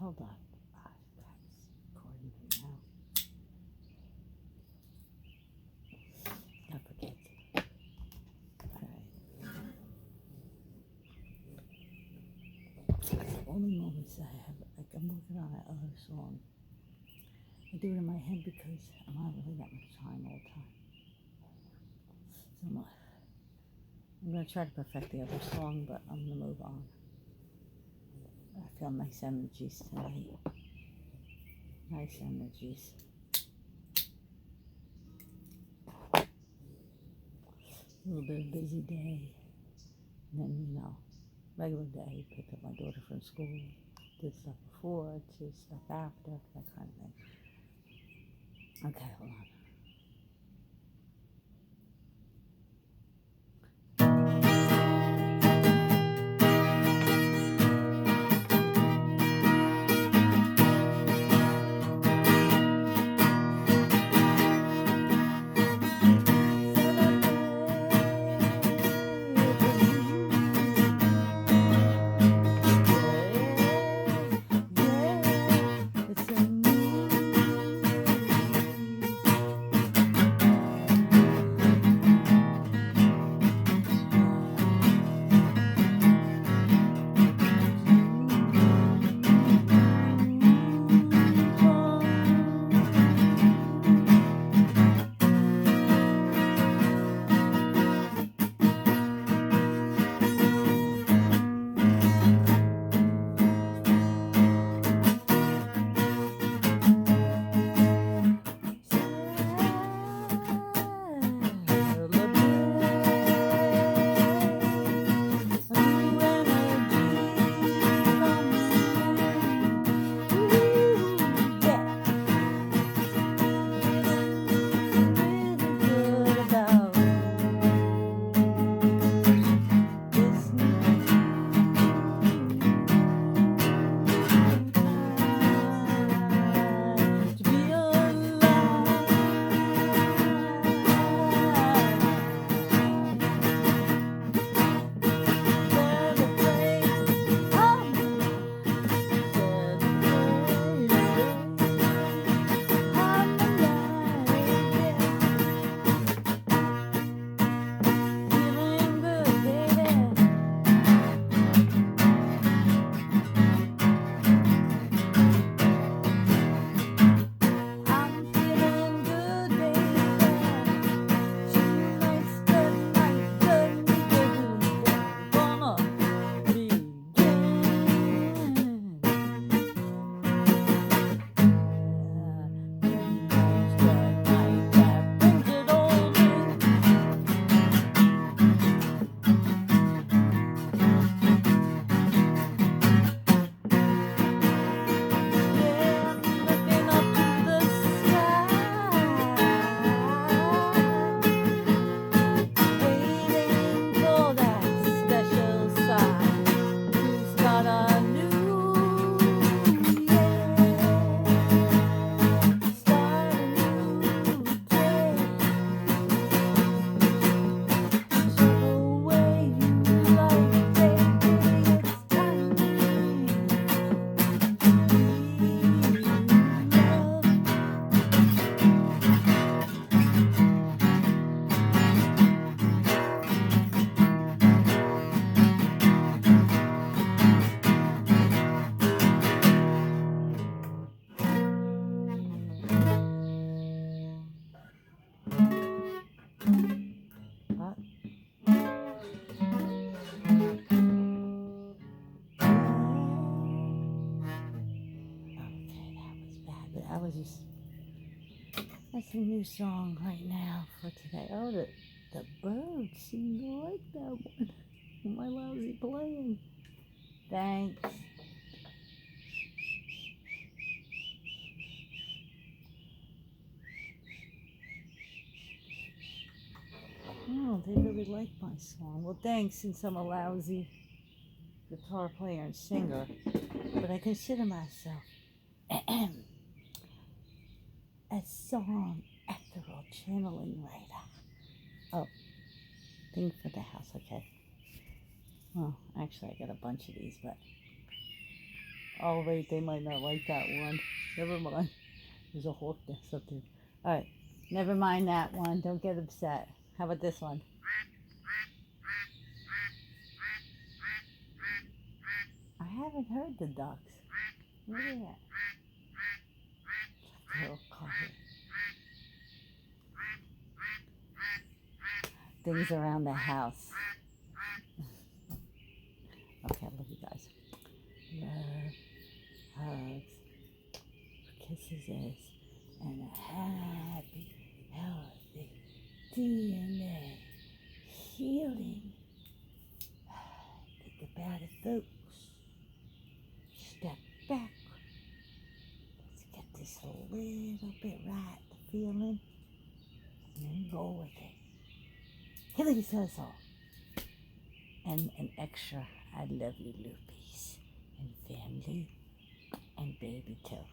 hold on. That's recording now. I forget. Alright. The only moments I have, like I'm working on that other song. I do it in my head because I'm not really that much time all the time. So I'm going to try to perfect the other song, but I'm going to move on. I feel nice energies tonight. Nice energies. A little bit of busy day. And then, regular day. Picked up my daughter from school. Did stuff before, did stuff after, that kind of thing. Okay, hold on. That's a new song right now for today. Oh, the birds seem to like that one. My lousy playing. Thanks. Oh, they really like my song. Well, thanks, since I'm a lousy guitar player and singer. But I consider myself a song ethereal channeling writer. Oh, thing for the house, okay. Well, actually, I got a bunch of these, but Oh wait, they might not like that one. Never mind. There's a hawk there, something. Alright, never mind that one. Don't get upset. How about this one? I haven't heard the ducks. Look at that. They're all quiet. Things around the house. Okay, I love you guys. Love, hugs, kisses, and a happy, healthy DNA healing. Think about it, folks. Step back. Let's get this a little bit right, the feeling, and then go with it. Healing Sizzle. And an extra, I love you, Loopies, and family, and baby too.